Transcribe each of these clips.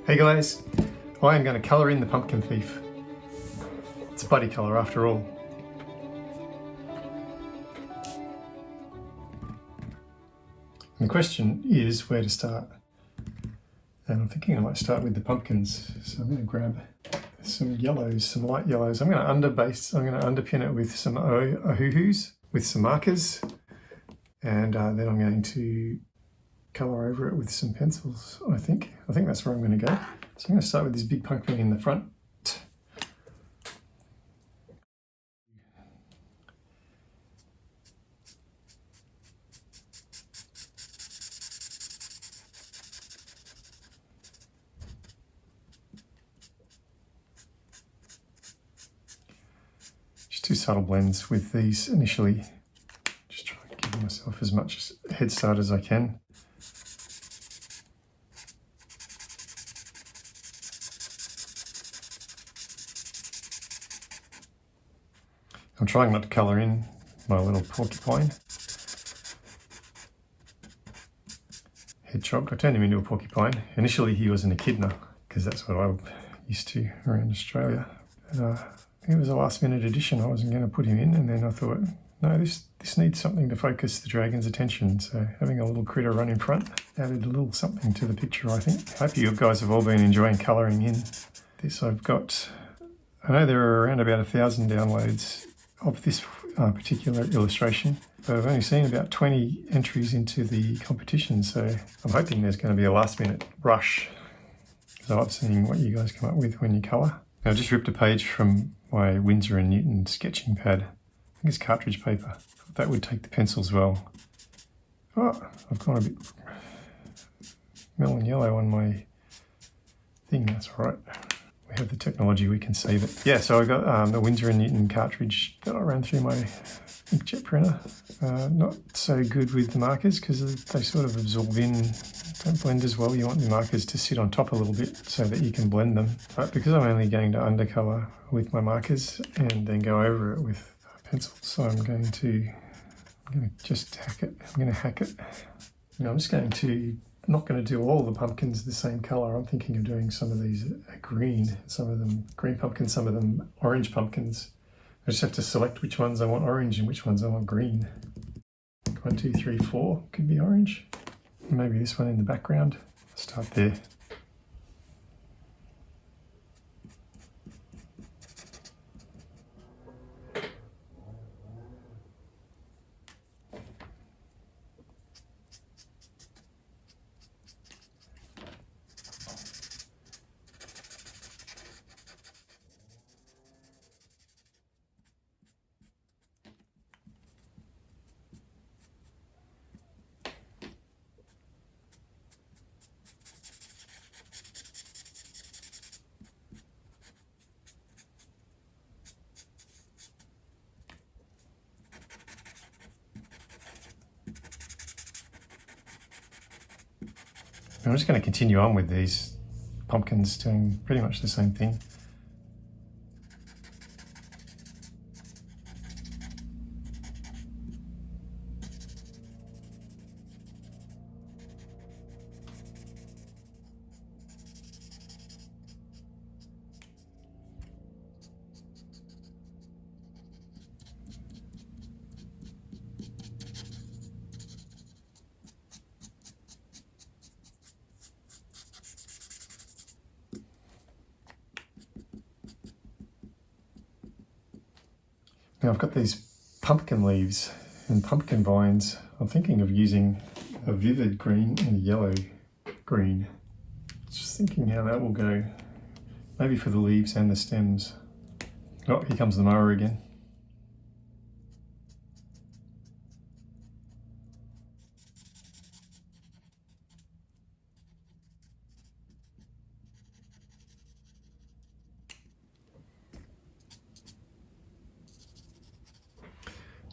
Hey guys, I am going to colour in the Pumpkin Thief. It's a buddy colour after all. And the question is where to start. And I'm thinking I might start with the pumpkins. So I'm going to grab some yellows, some light yellows. I'm going to underpin it with some Ohuhus, with some markers. And then I'm going to colour over it with some pencils, I think. I think that's where I'm going to go. So I'm going to start with this big pumpkin in the front. Just two subtle blends with these initially. Just try and give myself as much head start as I can. I'm trying not to colour in my little porcupine. Hedgehog. I turned him into a porcupine. Initially he was an echidna, because that's what I used to around Australia. But, it was a last minute addition. I wasn't going to put him in, and then I thought, no, this needs something to focus the dragon's attention. So having a little critter run in front added a little something to the picture, I think. I hope you guys have all been enjoying colouring in this. I know there are around about 1,000 downloads of this particular illustration, but I've only seen about 20 entries into the competition, so I'm hoping there's going to be a last minute rush, because I love seeing what you guys come up with when you colour. Now, I just ripped a page from my Winsor & Newton sketching pad. I think it's cartridge paper. I thought that would take the pencils well. Oh, I've gone a bit melon yellow on my thing, that's all right. We have the technology, we can save it. Yeah, so I got the Winsor & Newton cartridge that I ran through my inkjet printer. Not so good with the markers because they sort of absorb in, don't blend as well. You want the markers to sit on top a little bit so that you can blend them. But because I'm only going to undercolour with my markers and then go over it with pencils, so I'm going to just hack it. I'm going to hack it. Now I'm just not going to do all the pumpkins the same colour. I'm thinking of doing some of these green, some of them green pumpkins, some of them orange pumpkins. I just have to select which ones I want orange and which ones I want green. 1, 2, 3, 4 could be orange. Maybe this one in the background. I'll start there. I'm just going to continue on with these pumpkins doing pretty much the same thing. Now I've got these pumpkin leaves and pumpkin vines. I'm thinking of using a vivid green and a yellow green. Just thinking how that will go. Maybe for the leaves and the stems. Oh, here comes the mower again.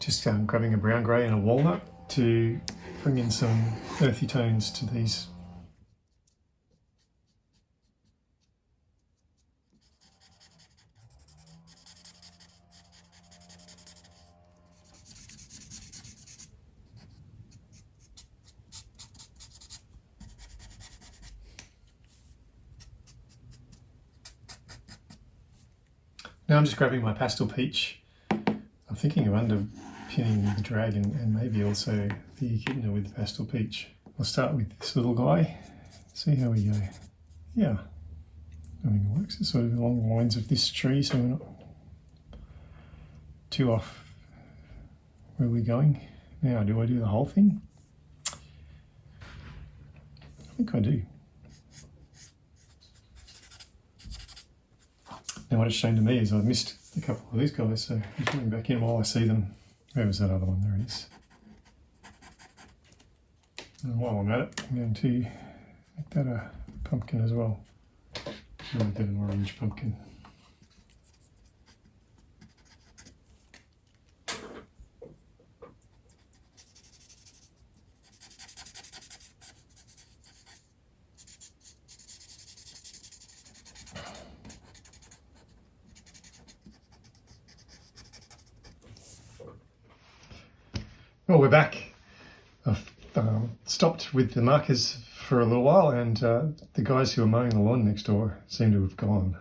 Just grabbing a brown grey and a walnut to bring in some earthy tones to these. Now I'm just grabbing my pastel peach. I'm thinking of underpinning the dragon and maybe also the echidna with the pastel peach. I'll start with this little guy, see how we go. Yeah, I think it works. It's sort of along the lines of this tree, so we're not too off where we're going. Now, do I do the whole thing? I think I do. Now what it's shown to me is I've missed a couple of these guys, so I'm coming back in while I see them. Where was that other one? There it is. And while I'm at it, I'm going to make that a pumpkin as well. I'll make that an orange pumpkin. Well, we're back. I've stopped with the markers for a little while, and the guys who are mowing the lawn next door seem to have gone.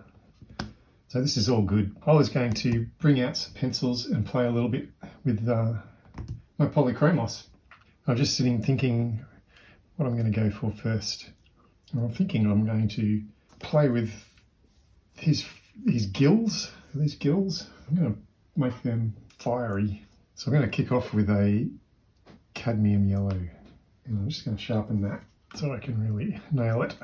So this is all good. I was going to bring out some pencils and play a little bit with my Polychromos. I'm just sitting thinking what I'm going to go for first. And I'm thinking I'm going to play with his gills. These gills, I'm going to make them fiery. So I'm going to kick off with a cadmium yellow, and I'm just going to sharpen that so I can really nail it.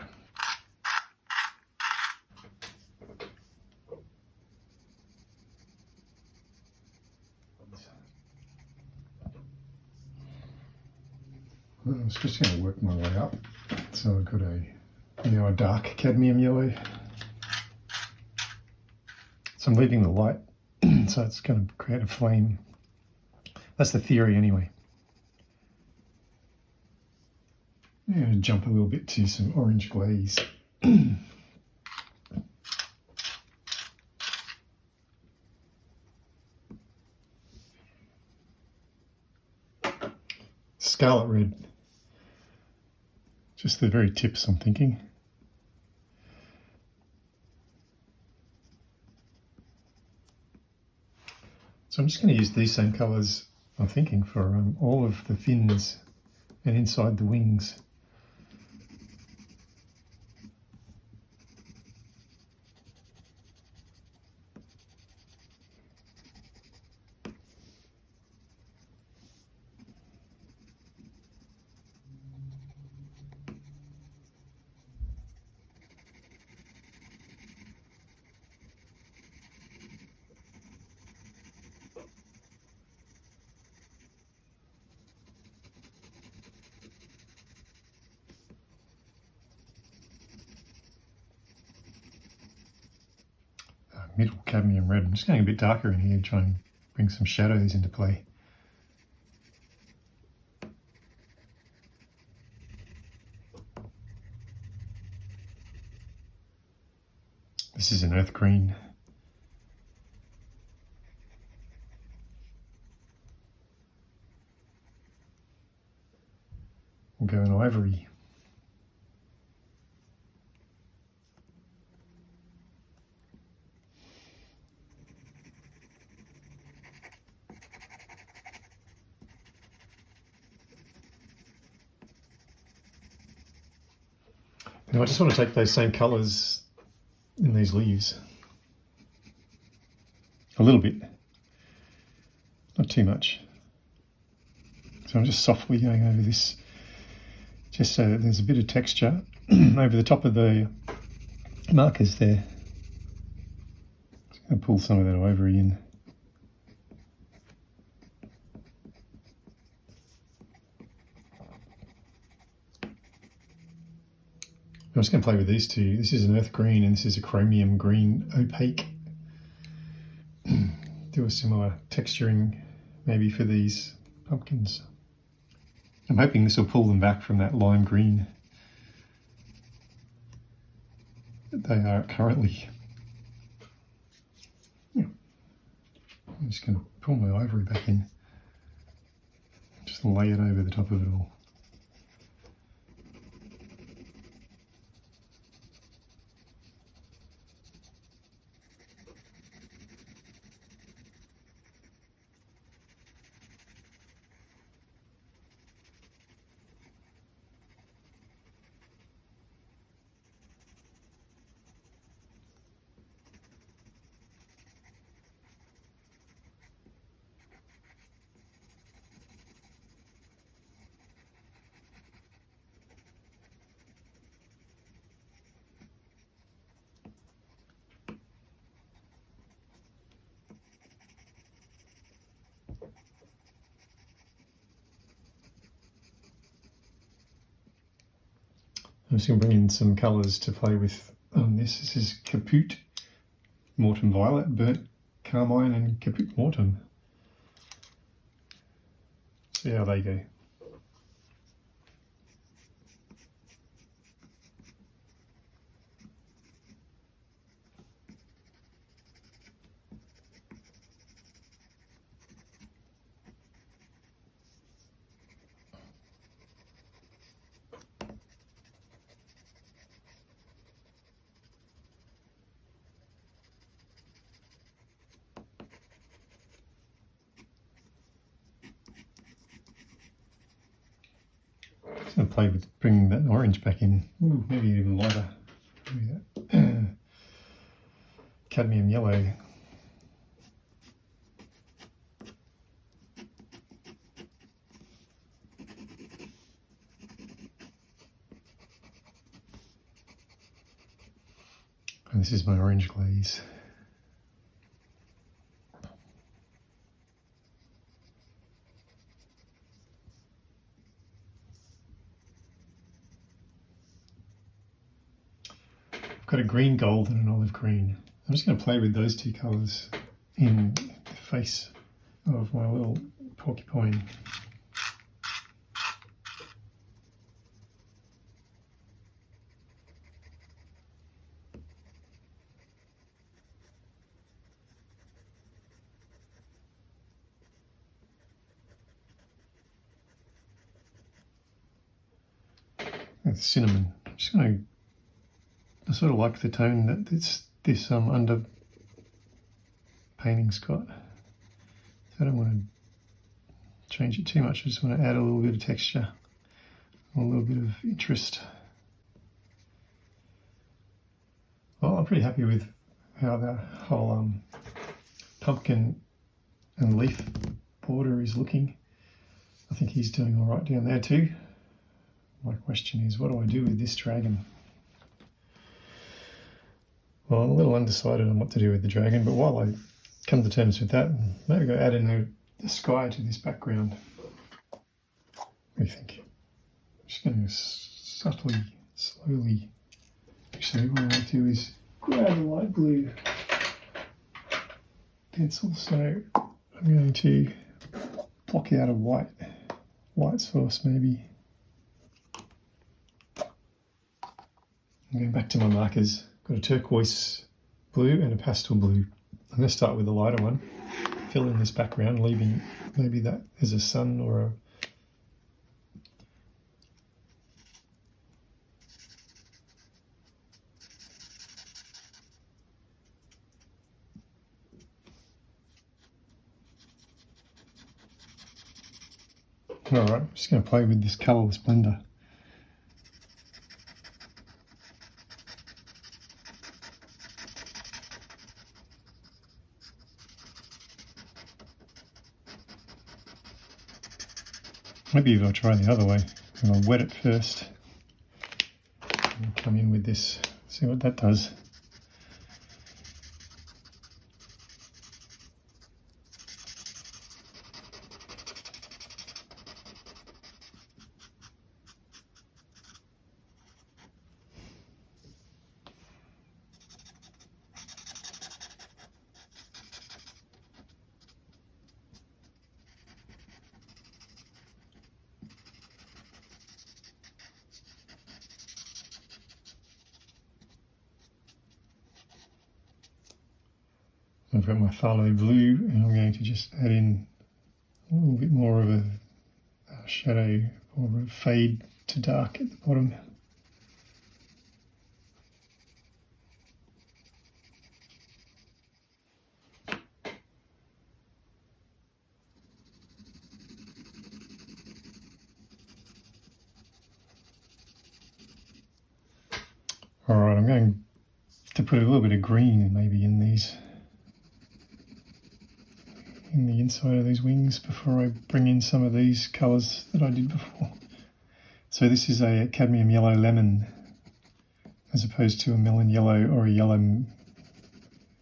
I'm just going to work my way up. So I've got a dark cadmium yellow. So I'm leaving the light, so it's going to create a flame. That's the theory anyway. I'm going to jump a little bit to some orange glaze. Scarlet red. Just the very tips, I'm thinking. So I'm just going to use these same colours, I'm thinking, for all of the fins and inside the wings. Middle cadmium red. I'm just going a bit darker in here to try and bring some shadows into play. This is an earth green. We'll go in ivory. Now I just want to take those same colours in these leaves. A little bit, not too much. So I'm just softly going over this, just so that there's a bit of texture over the top of the markers there. Just going to pull some of that ivory in. I'm just going to play with these two. This is an earth green and this is a chromium green opaque. Do a similar texturing maybe for these pumpkins. I'm hoping this will pull them back from that lime green that they are currently. Yeah. I'm just going to pull my ivory back in. Just lay it over the top of it all. I'm just going to bring in some colours to play with on this. This is Caput, Mortuum Violet, Burnt Carmine and Caput Mortuum. See how they go. I'm going to play with bringing that orange back in. Ooh, maybe even lighter. Maybe that. Cadmium yellow. And this is my orange glaze. I've got a green gold and an olive green. I'm just going to play with those two colours in the face of my little porcupine. With cinnamon. I'm just going to, I sort of like the tone that this under painting's got. So I don't want to change it too much. I just want to add a little bit of texture, a little bit of interest. Well, I'm pretty happy with how the whole pumpkin and leaf border is looking. I think he's doing all right down there too. My question is, what do I do with this dragon? Well, I'm a little undecided on what to do with the dragon, but while I come to terms with that, maybe go add in the sky to this background. What do you think? I'm just going to subtly, slowly, actually what I want to do is grab a light blue pencil, so I'm going to block out a white source maybe. I'm going back to my markers. Got a turquoise blue and a pastel blue. I'm going to start with the lighter one, fill in this background, leaving maybe that as a sun or a... Alright, I'm just going to play with this colourless blender. Maybe if I try the other way, and I'll wet it first and come in with this, see what that does. I've got my phthalo blue, and I'm going to just add in a little bit more of a shadow or a fade to dark at the bottom. Alright, I'm going to put a little bit of green maybe in these, in the inside of these wings before I bring in some of these colours that I did before. So this is a cadmium yellow lemon as opposed to a melon yellow or a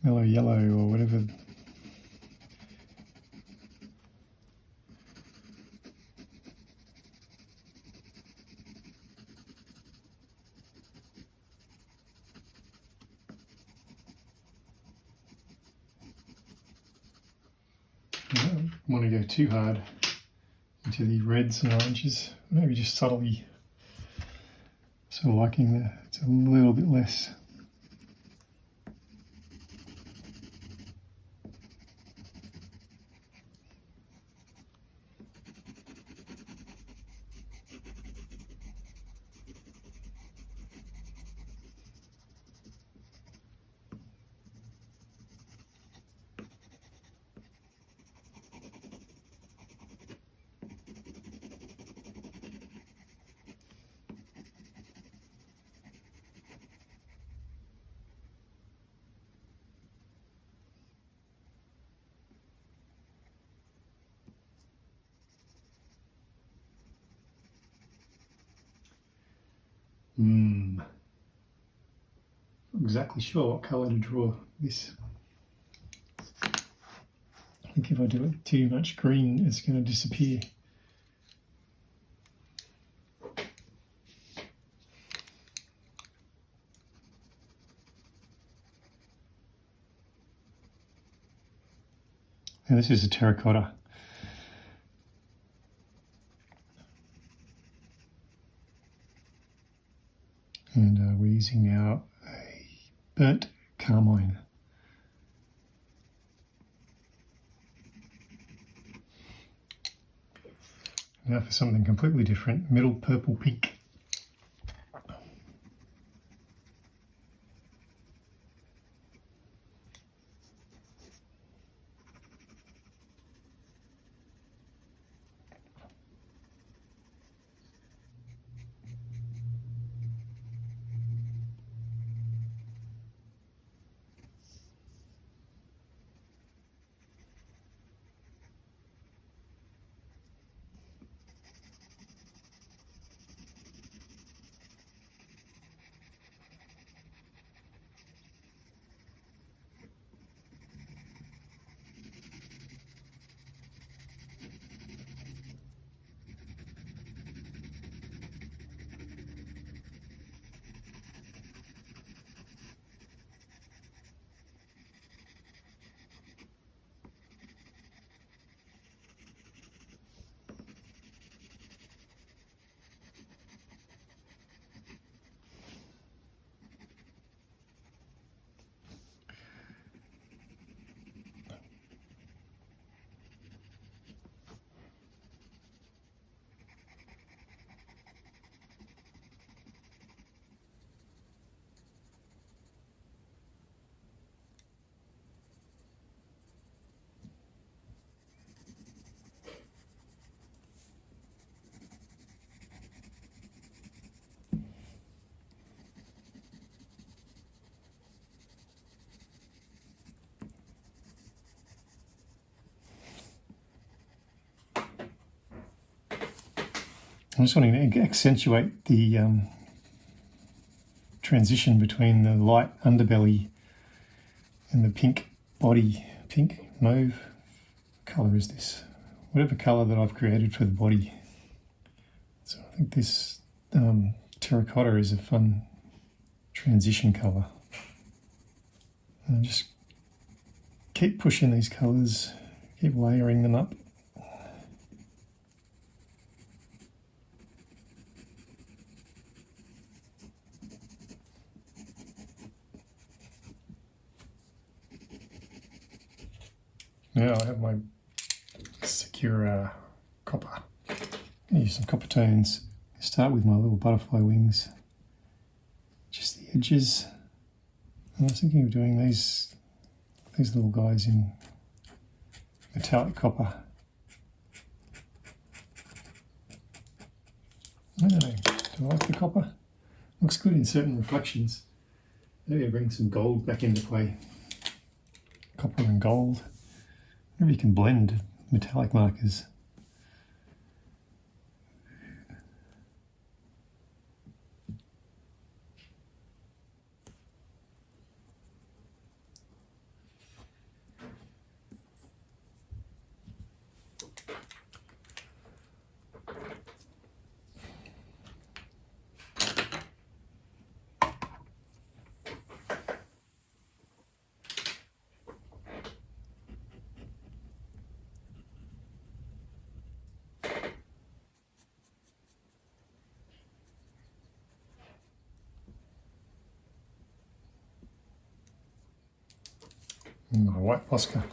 mellow yellow or whatever. want to go too hard into the reds and oranges. Maybe just subtly sort of liking that it's a little bit less. Not exactly sure what colour to draw this. I think if I do it too much green, it's going to disappear. And this is a terracotta. And we're using now a burnt carmine. Now for something completely different, middle purple pink. I'm just wanting to accentuate the transition between the light underbelly and the pink body. Pink, mauve, what colour is this? Whatever colour that I've created for the body. So I think this terracotta is a fun transition colour. And just keep pushing these colours, keep layering them up. Now I have my secure copper. I'll use some copper tones. Start with my little butterfly wings, just the edges. And I was thinking of doing these little guys in metallic copper. I don't know, do I like the copper? Looks good in certain reflections. Maybe I bring some gold back into play. Copper and gold. Maybe you can blend metallic markers. and my white Posca.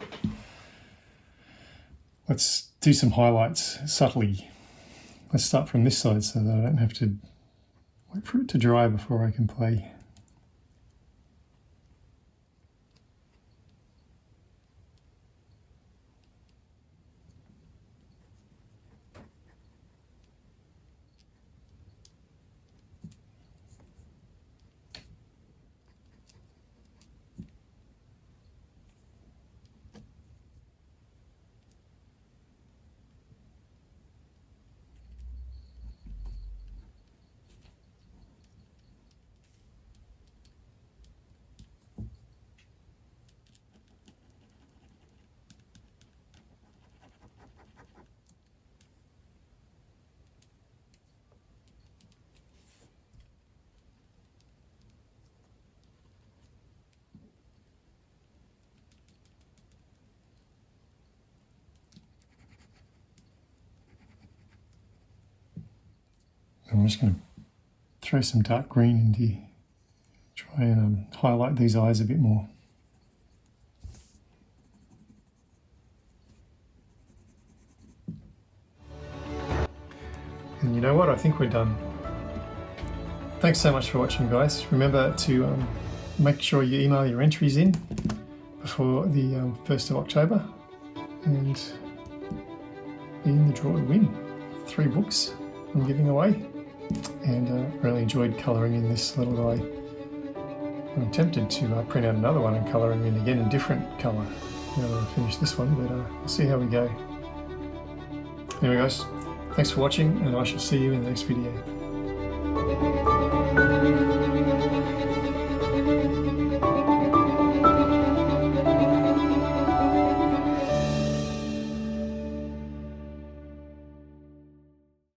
Let's do some highlights subtly. Let's start from this side so that I don't have to wait for it to dry before I can play. I'm just going to throw some dark green in here, try and highlight these eyes a bit more. And you know what? I think we're done. Thanks so much for watching, guys. Remember to make sure you email your entries in before the 1st of October and be in the draw to win 3 books I'm giving away. And really enjoyed colouring in this little guy. I'm tempted to print out another one and colour him in again in different colour now that I finish this one, but we'll see how we go. Anyway guys, thanks for watching and I shall see you in the next video.